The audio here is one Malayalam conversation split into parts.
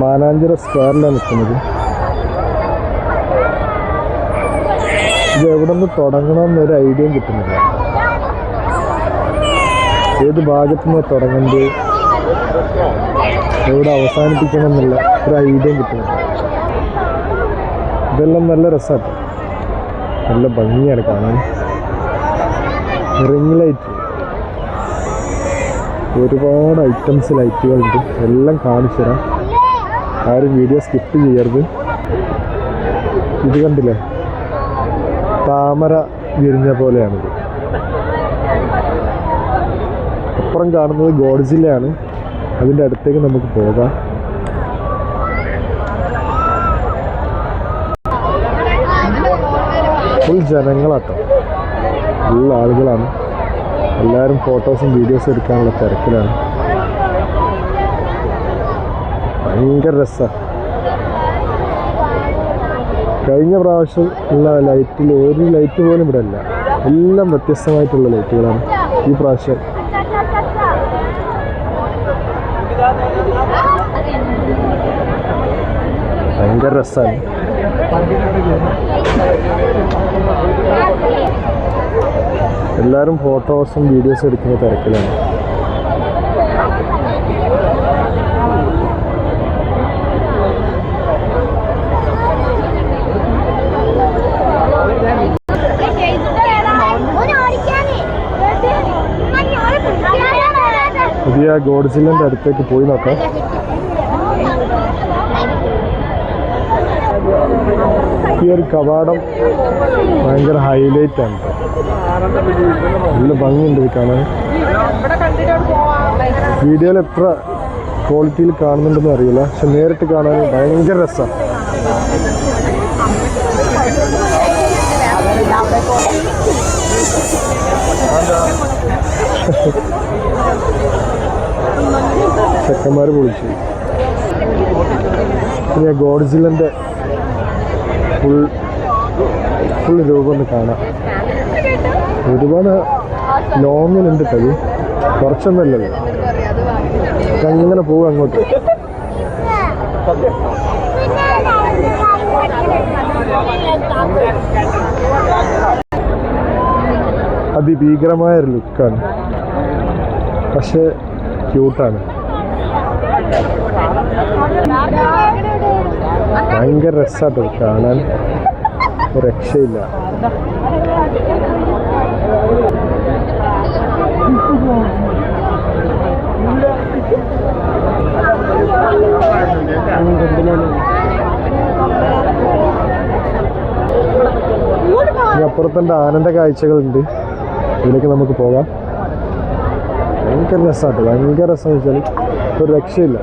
മാനാഞ്ചിറ സ്ക്വയറിലാണ് നിൽക്കുന്നത്. ഇത് എവിടെ നിന്ന് തുടങ്ങണമെന്നൊരു ഐഡിയയും കിട്ടുന്നില്ല. ഏത് ഭാഗത്തു നിന്ന് തുടങ്ങേണ്ടത്, എവിടെ അവസാനിപ്പിക്കണം എന്നുള്ള ഒരു ഐഡിയയും കിട്ടുന്നില്ല. ഇതെല്ലാം നല്ല രസമാണ്, നല്ല ഭംഗിയാണ് കാണാൻ. റിംഗ് ലൈറ്റ്, ഒരുപാട് ഐറ്റംസ് ലൈറ്റുകളുണ്ട്. എല്ലാം കാണിച്ചു തരാം, ആരും വീഡിയോ സ്കിപ്പ് ചെയ്യരുത്. ഇത് കണ്ടില്ലേ, താമര വിരിഞ്ഞ പോലെയാണിത്. അപ്പുറം കാണുന്നത് ഗോഡ്സില്ലയാണ്. അതിൻ്റെ അടുത്തേക്ക് നമുക്ക് പോകാം. ഫുൾ ജനങ്ങളാട്ടോ, ഫുൾ ആളുകളാണ്. എല്ലാവരും ഫോട്ടോസും വീഡിയോസും എടുക്കാനുള്ള തിരക്കിലാണ്. ഭയങ്കര രസമാണ്. കഴിഞ്ഞ പ്രാവശ്യം ഉള്ള ലൈറ്റിൽ ഒരു ലൈറ്റ് പോലും ഇവിടെ ഇല്ല. എല്ലാം വ്യത്യസ്തമായിട്ടുള്ള ലൈറ്റുകളാണ് ഈ പ്രാവശ്യം. ഭയങ്കര രസമാണ്. എല്ലാവരും ഫോട്ടോസും വീഡിയോസും എടുക്കുന്ന തിരക്കിലാണ്. പുതിയ ഗോഡ്സില്ലൻ്റെ അടുത്തേക്ക് പോയി നോക്കാം. ഈ ഒരു കവാടം ഭയങ്കര ഹൈലൈറ്റാണ്. നല്ല ഭംഗിയുണ്ട് ഇത് കാണാൻ. വീഡിയോയിൽ എത്ര ക്വാളിറ്റിയിൽ കാണുന്നുണ്ടെന്ന് അറിയില്ല, പക്ഷെ നേരിട്ട് കാണാൻ ഭയങ്കര രസമാണ്. ചെക്കന്മാർ പൊളിച്ചു. പിന്നെ ഗോഡ്സില്ലൻ്റെ ഫുൾ രൂപം ഒന്ന് കാണാം. ഒരുപാട് ലോങ്ങിലുണ്ട് കൈ, കുറച്ചൊന്നുമല്ലല്ലോ. അങ്ങനെ പോവുക അങ്ങോട്ട്. അതിഭീകരമായൊരു ലുക്കാണ്, പക്ഷേ ക്യൂട്ടാണ്. ഭയങ്കര രസമാട്ടോ കാണാൻ, ഒരു രക്ഷയില്ല. അപ്പുറത്തെ ആനന്ദ കാഴ്ചകളുണ്ട്, ഇതിലേക്ക് നമുക്ക് പോകാം. ഭയങ്കര രസമാട്ടോ, ഭയങ്കര രസം വെച്ചാൽ ഒരു രക്ഷയില്ല.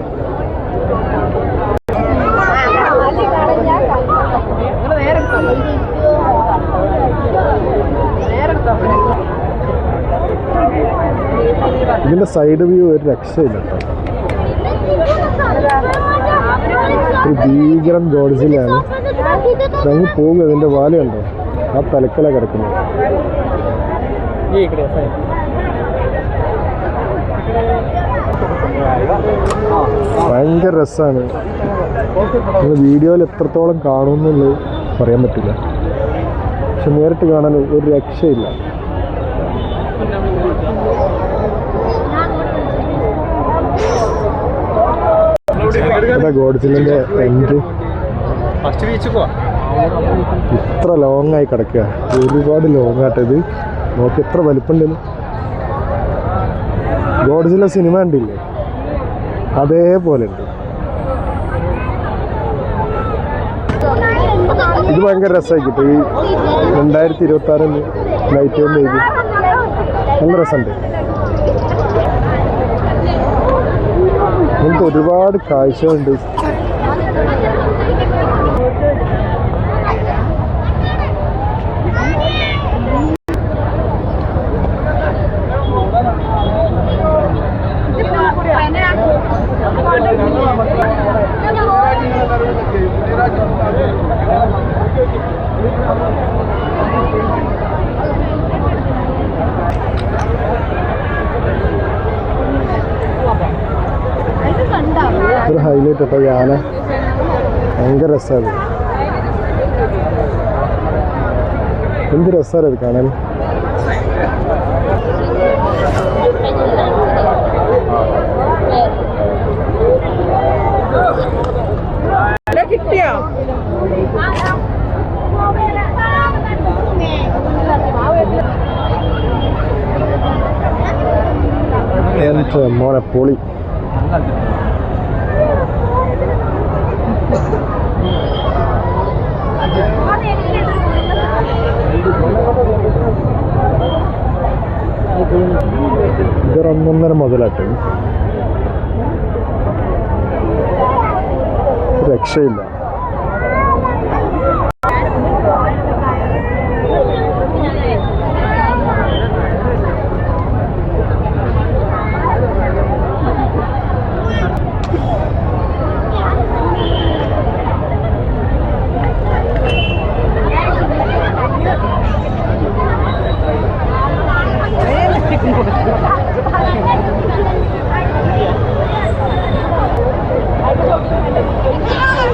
ഇതിൻ്റെ സൈഡ് വ്യൂ ഒരു രക്ഷയില്ല കേട്ടോ. ഒരു ഭീകരം ഗോഡ്സിലാണ്. അങ്ങ് പോകുക, ഇതിൻ്റെ വാലുണ്ടോ, ആ തലക്കല കിടക്കുന്നത്. ഭയങ്കര രസമാണ്. വീഡിയോയിൽ എത്രത്തോളം കാണുമെന്നുള്ളത് പറയാൻ പറ്റില്ല, പക്ഷെ നേരിട്ട് കാണാൻ ഒരു രക്ഷയില്ല. ഗോഡ്സില്ലൻ്റെ എൻഡ് ഇത്ര ലോങ് ആയി കിടക്കുക, ഒരുപാട് ലോങ് ആട്ടത്. നോക്കി എത്ര വലിപ്പമുണ്ടെന്ന്. ഗോഡ്സില്ല സിനിമ ഉണ്ടില്ലേ, അതേപോലെ ഉണ്ട്. ഇത് ഭയങ്കര രസമായി കിട്ടും. ഈ 2026 ലൈറ്റ് കൊണ്ട് ഇത് നല്ല രസമുണ്ട്. ഇങ്ങനത്തെ ഒരുപാട് കാഴ്ചകളുണ്ട്. ഒരു ഹൈലൈറ്റ് കേട്ടോ. ഈ ആന ഭയങ്കര രസമാണ്. എന്ത് രസമാണ് ഇത് കാണാൻ. കിട്ടിയോ? മോനെ പൊളി. ഇതൊരൊന്നൊന്നര മുതലാട്ട് രക്ഷയില്ല.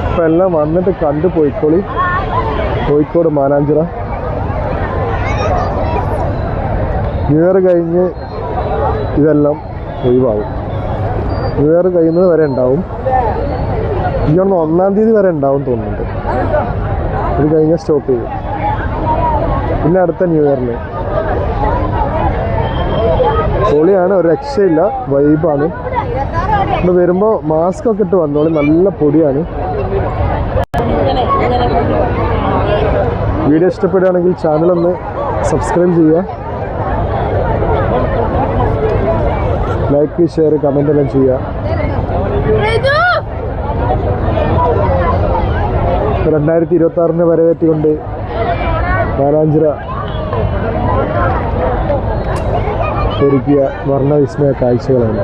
ഇപ്പം എല്ലാം വന്നിട്ട് കണ്ടു പോയിക്കോളി. കോഴിക്കോട് മാനാഞ്ചിറ ന്യൂ ഇയർ കഴിഞ്ഞ് ഇതെല്ലാം ഒഴിവാകും. ന്യൂ ഇയർ കഴിയുന്നത് വരെ ഉണ്ടാവും. ഇതൊന്ന് 1-ാം തീയതി വരെ ഉണ്ടാവും തോന്നുന്നുണ്ട്. ഇത് കഴിഞ്ഞാൽ സ്റ്റോപ്പ് ചെയ്യും. പിന്നെ അടുത്ത ന്യൂ ഇയറിന് പൊളിയാണ്. ഒരു രക്ഷയില്ല. വൈബാണ്. ഇവിടെ വരുമ്പോൾ മാസ്ക് ഒക്കെ ഇട്ട് വന്നോളി. നല്ല പൊടിയാണ്. വീഡിയോ ഇഷ്ടപ്പെടുകയാണെങ്കിൽ ചാനലൊന്ന് സബ്സ്ക്രൈബ് ചെയ്യുക. ലൈക്ക്, ഷെയർ, കമൻ്റ് എല്ലാം ചെയ്യുക. 2026 വരവേറ്റുകൊണ്ട് മാനാഞ്ചിറ ഒരുക്കിയ വർണ്ണവിസ്മയ കാഴ്ചകളാണ്.